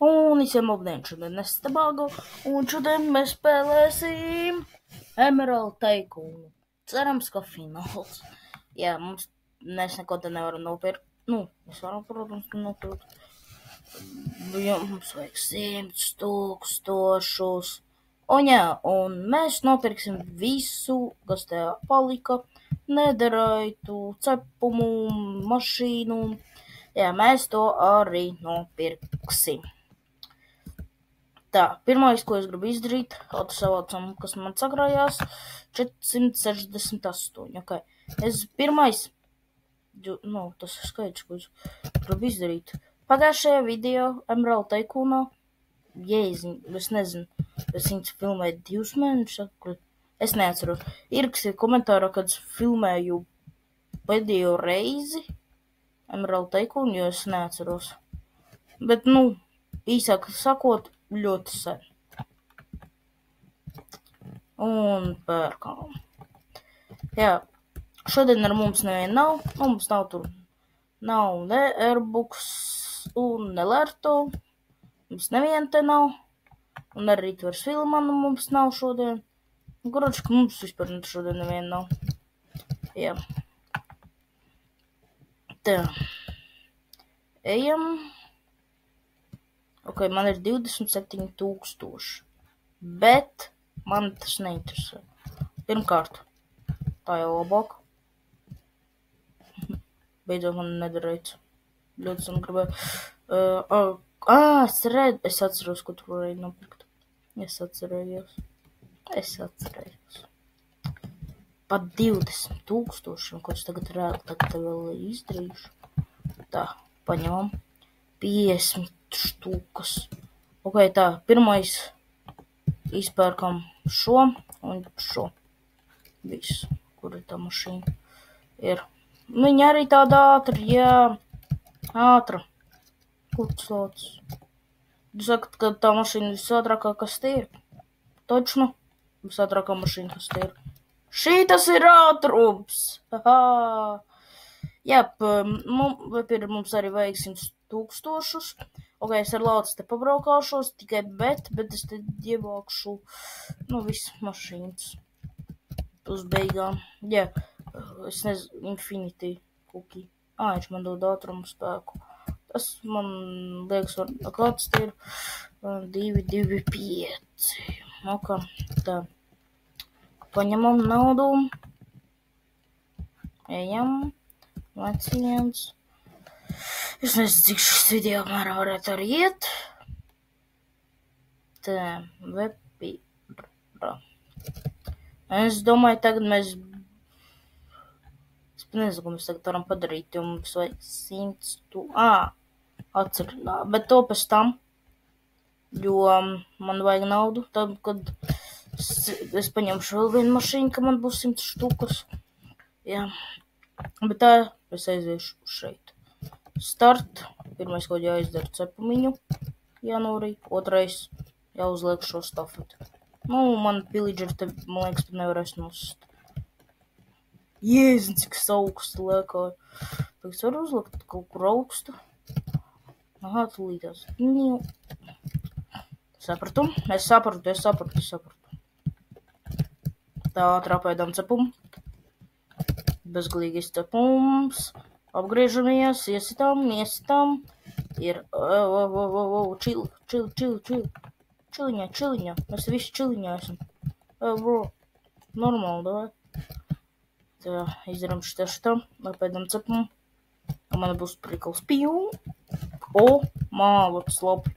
Un visiem labdien, šodien es Tabago, un šodien mēs spēlēsim Emerald Tycoon. Cerams, ka fināls. Jā, mēs neko te nevaram nopirkt. Mēs varam, protams, nopirkt. Mums vajag 100,000. Un mēs nopirksim visu, kas te palika. Netherite, cepumu, mašīnu. Jā, mēs to arī nopirksim. Tā, pirmais, ko es gribu izdarīt, autosavācam, kas man sakrājās, 468, ok. Tas ir skaidrs, ko es gribu izdarīt. Pagājušajā video Emerald Tycoonā, es nezinu, es viņus filmēju 2 mēnešus atpakaļ, es neatceros. Ierakstiet komentārā, kad es filmēju pēdējo reizi Emerald Tycoon, jo es neatceros. Bet, īsāk sakot, ļoti sen. Un pērkām. Jā, šodien ar mums neviena nav. Mums nav tur, nav ne Airbuks un ne Lerto. Mums neviena te nav. Un arī Ritvers Filmanu mums nav šodien. Kurač, ka mums vispār šodien neviena nav. Jā. Tā. Ejam. Ok, man ir 27,000, bet man tas neinteresē. Pirmkārt, tā jau labāk. Beidzot man nederēts. Ļoti sen gribēju. Es atceros, ko tur varēju nopirkt. Es atcerējos. Pat 20,000, ko es tagad vēl izdarīšu. Tā, paņemam. 50 štukas. Ok, tā, pirmais izpērkam šo un šo. Visu, kur ir tā mašīna. Ir. Viņa arī tāda ātra, jā. Ātra. Kuclots. Jūs sakat, ka tā mašīna visātrākā, kas te ir? Točno. Visātrākā mašīna, kas te ir. Šītas ir ātrums! Jā, mums arī vajag 100,000. Ok, es ar laucu te pabraukāšos, tikai bet es te ievākšu, visu mašīnas. Uz beigām. Jā, es nezinu, Infinity Cookie. Viņš man dod ātrumu spēku. Tas man liekas, kāds te ir 225. Ok, tā. Paņemam naudu. Ejam. Leciens. Es nezinu, cik šis video apmērā varētu arī iet. Tā, vepīra. Es domāju, tagad mēs... Es nezinu, ko mēs tagad varam padarīt, jo mums vajag 100... Atcerināt, bet to pēc tam, jo man vajag naudu, tad, kad es paņemšu vēl vienu mašīnu, ka man būs 100 štukas. Jā, bet tā es aiziešu šeit. Start, pirmais, ko jāizdara cepumiņu, jānorī, otrais jāuzliek šo stafeti. Man pillageri te, man liekas, pat nevarēs nost. Jēzin, cik augstu liekāju. Tagad es varu uzlikt kaut kur augstu. Tūlītās. Sapratu. Es sapratu. Tā, trapēdām cepumu. Bezgalīgais cepums. Apgriežamies, iesitām. Ir, čiliņā. Mēs visi čiliņā esam. Normāli, davai. Tā, izdaram šitam, apēdam cepumu. Un man būs prikals pīvu. Ļoti slabi.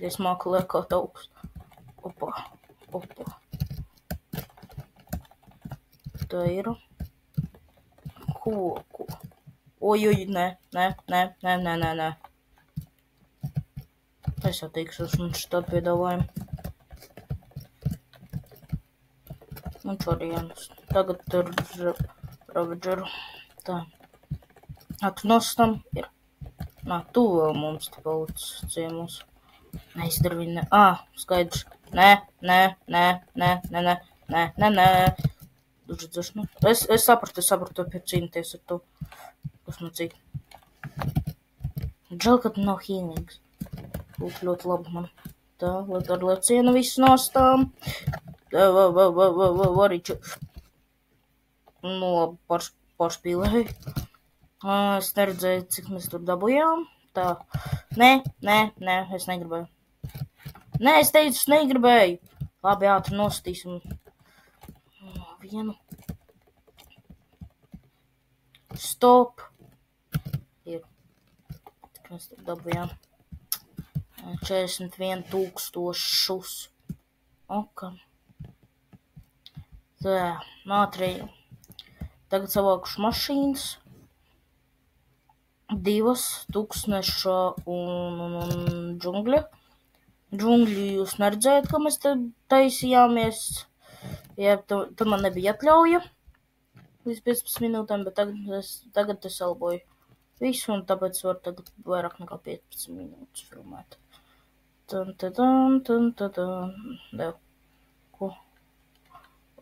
Es māku liekāt augstu. Opa. Tā ir. Ko? Nē. Es atteikšos un šitādu piedāvājumu. Un čorienus. Tagad tur Ravageru. Tā. Tu nostam ir. Tu vēl mums te palicis ciemos. Neizdara viņa. Skaidrs. Nē. Es sapratu, cīnīties ar to. Kas man cik. Žēl, ka nav healings. Būtu ļoti labi man. Tā, lai ar lecienu visu nostām. Variču. Nu, labi, pārspīlēju. Es neredzēju, cik mēs tur dabujām. Tā. Nē, es negribēju. Nē, es teicu, es negribēju. Labi, ātri nostīsim. Vienu. Stop. Ir. Tik mēs tur dabujām. 41,000. Ok. Tā, ātri. Tagad savākuši mašīnas. 2 tūkstneša un džungļa. Džungļi jūs neredzējat, ka mēs te taisījāmies. Jā, tad man nebija atļauja līdz 15 minūtēm, bet tagad es elboju visu, un tāpēc varu tagad vairāk nekā 15 minūtes filmēt. Dev. Ko?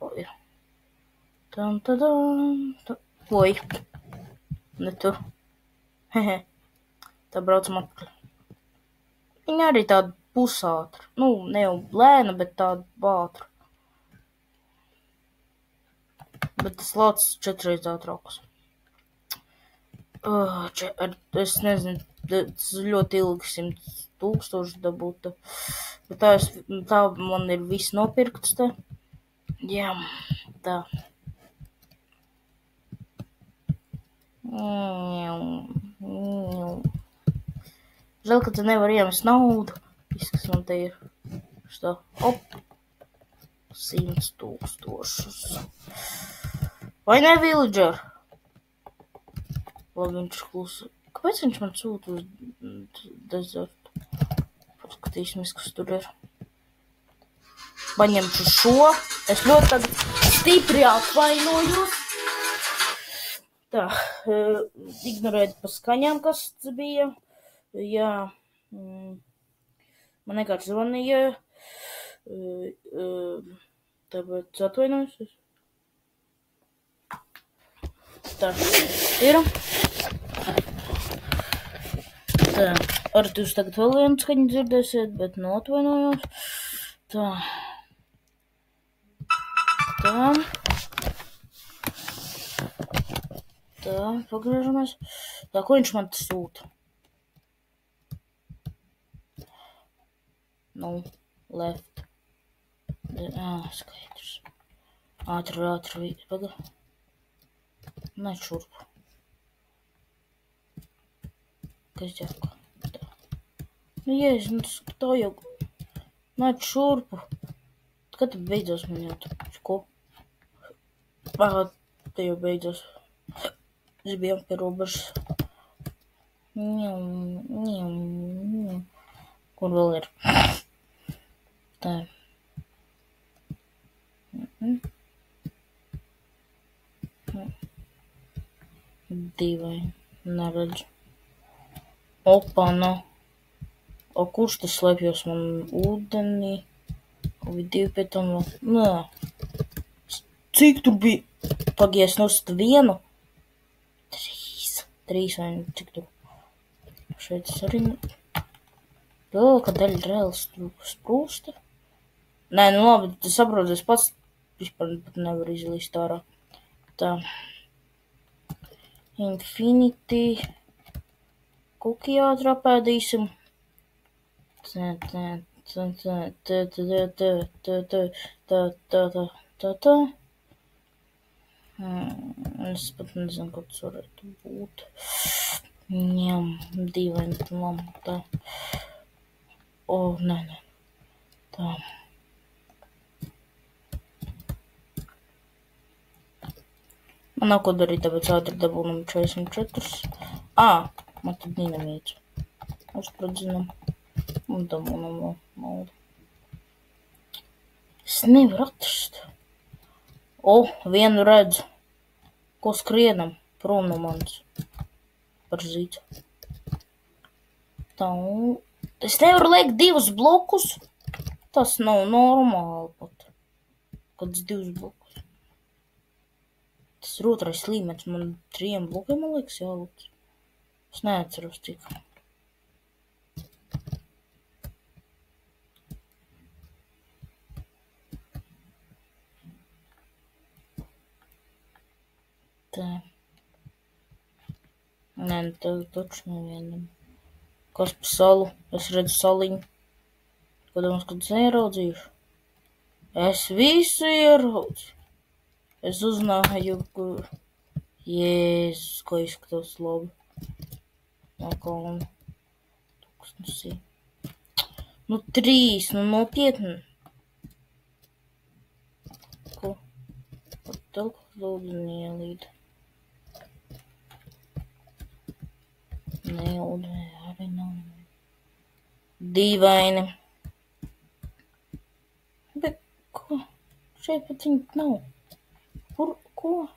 Oi. Oi. Ne tur. Hehe. Tā braucam atpakaļ. Viņa arī tāda pusātra. Nu, ne jau lēna, bet tāda ātra. Bet tas lācis 4 reizes ātrāks. Es nezinu, tas ļoti ilgi 100,000 dabūta. Bet tā man ir viss nopirkts te. Jā, tā. Žēl, ka te nevar iemest naudu. Viss, kas man te ir. Šta? Op. 100,000. Vai ne, villager? Labi, viņš klusa. Kāpēc viņš man sūta uz dezertu? Paskatīsimies, kas tur ir. Paņemšu šo. Es ļoti tagad stipri atvainojos. Tā, ignorēju pa skaņām, kas tas bija. Jā, man nekāds zvanīja. Tāpēc atvainojos. Tā, ir. Tā, arī jūs tagad vēl vienu skaņu dzirdēsiet, bet nu atvainojos. Tā. Tā. Tā, pagriežamies. Tā, ko viņš man te sūta? Nu, left. Skaidrs. Ātri, pagar. Nē, šurpu. Kas ģēko? Tā. Nu, jēs, tā jau. Nē, šurpu. Kad tad beidzos man jau? Ko? Te jau beidzos. Es biju pie robežas. Kur vēl ir? Tā. Dīvaini. Neredzu. Opa, nav. O, kurš tas slēpjos man ūdenī? Divi pie tam vēl. Nē. Cik tur bija? Pagies nost vienu? 3 vai cik tur? Šeit es arī. Vēl, ka daļa reāls sprūsta. Nē, nu labi, tas saprotu, es pats vispār pat nevaru izlīst ārā. Tā. Infinity. Kuki ātrapēdīsim. Tā. Es pat nezinu, kā tas varētu būt. Ņem, dīvaini, labi, tā. O, nē. Tā. Man nav ko darīt, tāpēc ātri dabūnam 44. Man tad dinamīts. Uzpradzinam. Un dabūnam vēl naudu. Es nevaru atrast. O, vienu redzu. Ko skrienam? Prom no manis. Par zītu. Tā. Es nevaru liekt 2 blokus. Tas nav normāli pat. Kāds 2 blokus. Tas ir 2. līmenis. Man 3 blokiem, man liekas, jālikt. Es neatceros, cik. Tā. Nē, nu tev taču nevienam. Kas pa salu? Es redzu saliņu. Ko domās, kad es ieraudzīšu? Es visu ieraudzīju. Es uzzināju, kur... Jēzus, ko izskatās labi. No kalna. Tūkstnesī. Nu 3, nu nopietni. Ko? Pat telku ūdeni ielīd. Nē, ūdeni arī nav. Dīvaini. Bet ko? Šeit pat viņa nav. Kur? Ko?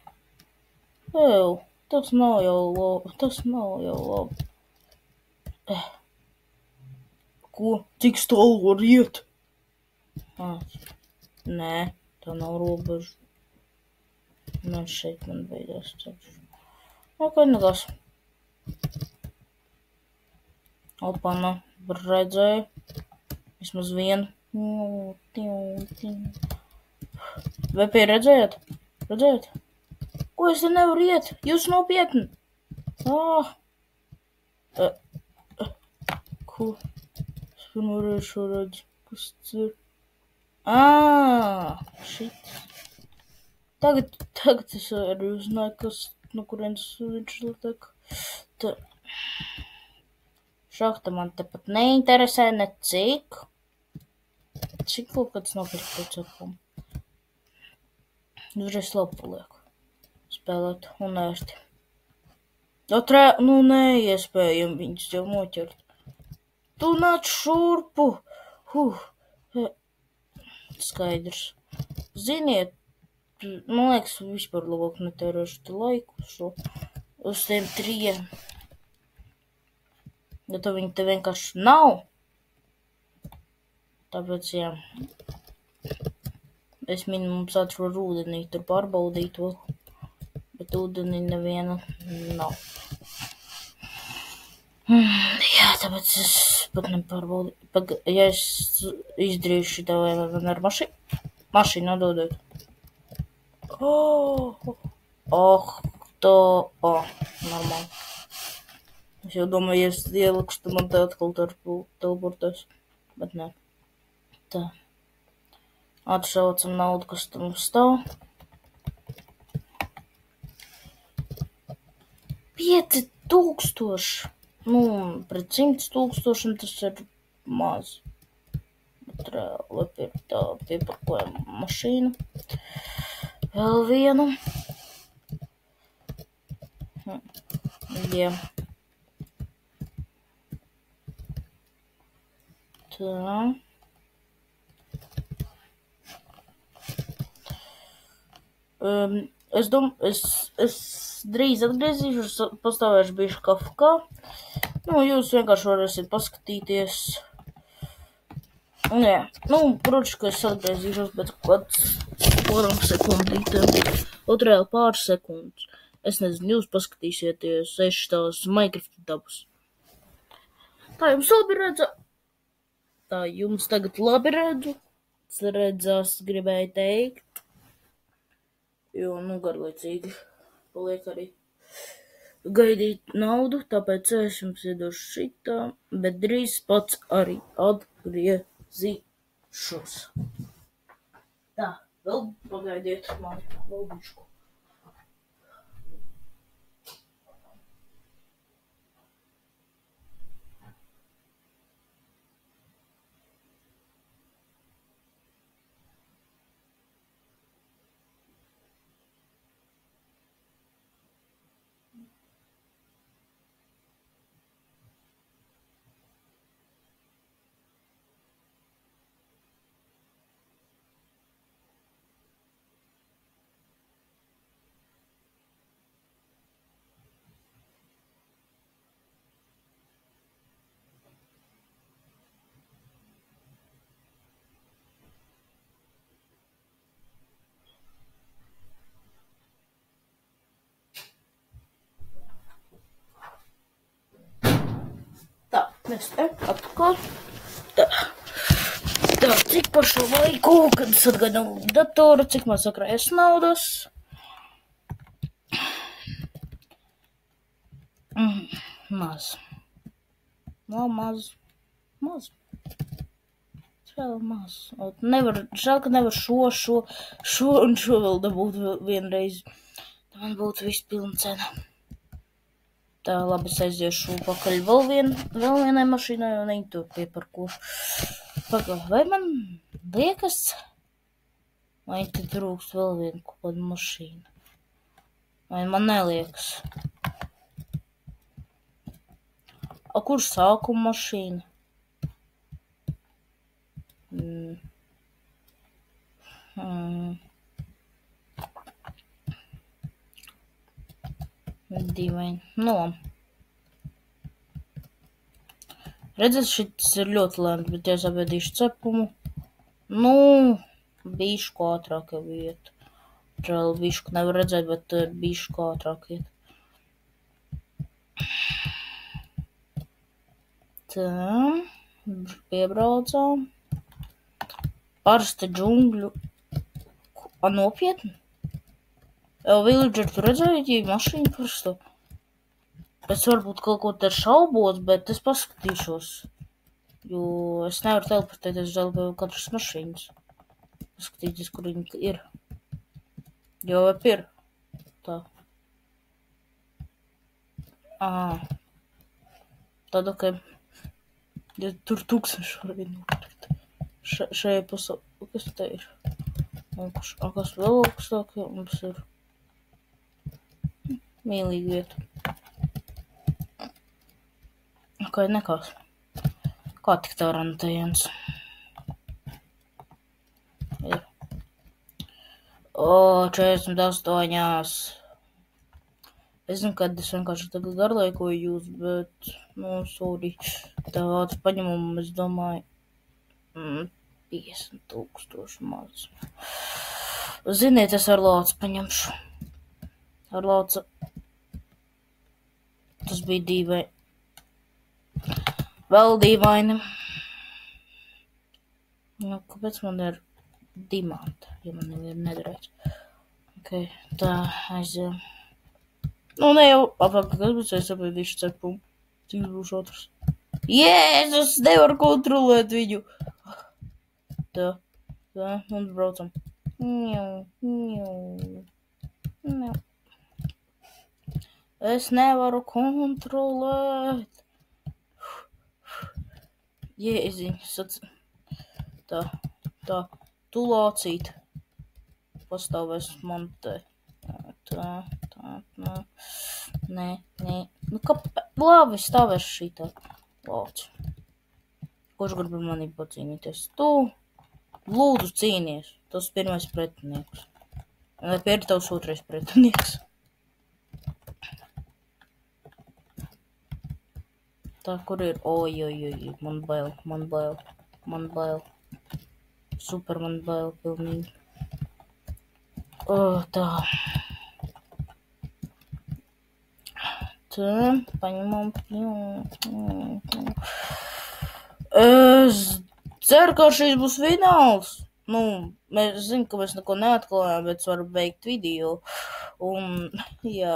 Ew, tas nav jau labi. Ko? Cik tālu var iet? Nē, tā nav robeža. Man šeit beidzās ceļš. Ok, nekas. Opana, redzēju. Vismaz vienu. Vai pie redzējāt? Redzējāt? Ko es te nevaru iet? Jūs nopietni? Ko? Es varēšu redz, kas tas ir. Šit. Tagad es arī uzzināju, kas, no kurienes viņš liek. Tā. Šahta man tepat neinteresē, ne cik. Cik kaut kāds nopirkt pēc apam. Uzreiz labi palieku. Spēlēt un ēst. Neiespējami viņus jau noķert. Tu nāc šurpu. Skaidrs. Ziniet, man liekas, vispār labāk netērēšu te laiku uz tiem 3. Ja to viņi te vienkārši nav. Tāpēc, jā. Es minimums atveru ūdenī, tur pārbaudīt vēl. Bet ūdenī neviena nav. Jā, tāpēc es pat nepārbaudīju. Ja es izdarīšu šitā vai man ar mašīnu atdodot. Normāli. Es jau domāju, ja es ielikšu, tad man te atkal teleportēs. Bet nē. Tā. Atšaucam naudu, kas tam stāv. 5000. Pret 100,000 tas ir maz. Bet reāli pieparkojam mašīnu. Vēl vienu. Jā. Tā. Es drīz atgriezīšos, pastāvēšu bišķi kafkā. Jūs vienkārši varēsiet paskatīties. Jā, protams, ka es atgriezīšos, bet kāds varam sekundītēm. Reāli pāris sekundes. Es nezinu, jūs paskatīsieties, es tās Minecraft dabas. Tā jums labi redzu. Tā jums tagad labi redzu. Redzās, gribēju teikt. Jo, garlaicīgi paliek arī gaidīt naudu, tāpēc es jums iedošu šitā, bet drīz pats arī atgriezīšos. Tā, vēl pagaidiet man, vēl bišku. Mēs te atkal. Tā, cik par šo laiku, kad es atgādinu datoru, cik man sakrājas naudas. Maz. Nav maz. Maz. Vēl maz. Žēl, ka nevar šo un šo vēl dabūt vienreiz. Man būtu viss pilna cena. Tā, labi, es aiziešu pakaļ vēl vienai mašīnai un viņi to pieparkošu. Pagaid, vai man liekas, vai te trūkst vēl viena kaut kāda mašīna? Vai man neliekas? Kur sākuma mašīna? Dīvaini. Nu, redzēt, šis ir ļoti lēns, bet ja es apēdīšu cepumu, nu, bišku ātrāk jau iet. Žēl, bišku nevar redzēt, bet bišku ātrāk iet. Tā, piebraucām. Parasti džungļu. Nopietni? Villager, tu redzēji mašīnu parasto? Es varbūt kaut ko te šaubos, bet es paskatīšos. Jo es nevaru teleportēties uz katras mašīnas. Paskatīties, kur viņi ir. Jo vai ir? Tā. Tad, ok. Ja tur 1000 varēja nopirkt. Šajā pasaulē, kas te ir? Kas vēl augstāk, mums ir mīlīga vieta. Ok, nekās. Kā tik tā rantējams? Ir. 48. Es zinu, kad es vienkārši tagad garlaikoju jūs, bet, sorry, tā vārds paņemumu, es domāju, 50,000 maz. Ziniet, es ar lācu paņemšu. Ar lācu. Tas bija dīvaini. Vēl dīvaini. Nu, kāpēc man ir dimanta, ja man nevienu nedarēs? Ok, tā, aizējām. Nu, ne jau, kas būs, es apēdīšu cepumu. Cik būs otrs? Jēzus, nevar kontrolēt viņu. Tā, un braucam. Es nevaru kontrolēt. Jēziņ, tā, tu lācīt. Pastāvēs man te. Tā. Nē. Nu, labi, stāvēs šitā. Lāci. Kurš grib manī pacīnīties? Tu, lūdzu, cīnies. Tas pirmais pretinieks. Vai pieri tavs otrais pretinieks? Tā, kur ir? Oj, man bail. Super, man bail, pilnīgi. Tā. Paņemam. Es ceru, ka šīs būs fināls. Nu, mēs zinām, ka mēs neko neatklājām, bet es varu beigt video. Un, jā.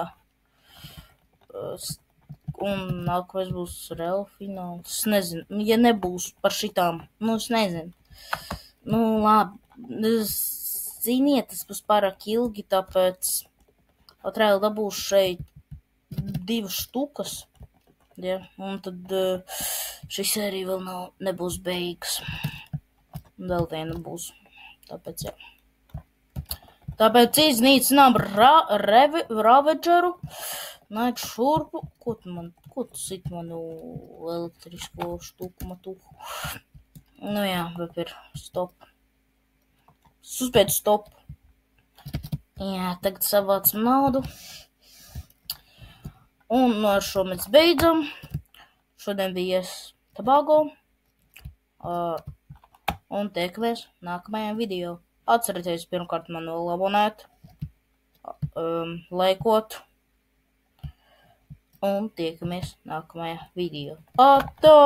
Un nākamais būs reāli fināls. Es nezinu, ja nebūs par šitām, es nezinu. Nu, labi. Ziniet, tas būs pārāk ilgi, tāpēc reāli dabūšu šeit 2 štukas, ja, un tad šī sērija vēl nebūs beigas. Vēl viena būs, tāpēc, jā. Tāpēc iznīcinām Ravageru, nāc šurpu, ko tu sit manu elektrisko štuku matuhu? Nu jā, bet ir stop. Suspēt stop. Jā, tagad savācam naudu. Un ar šo mēs beidzam. Šodien bija Tobago. Un tiekamies nākamajā video. Atcerieties pirmkārt mani abonēt, laikot. Un tiekamies nākamajā video. Atā!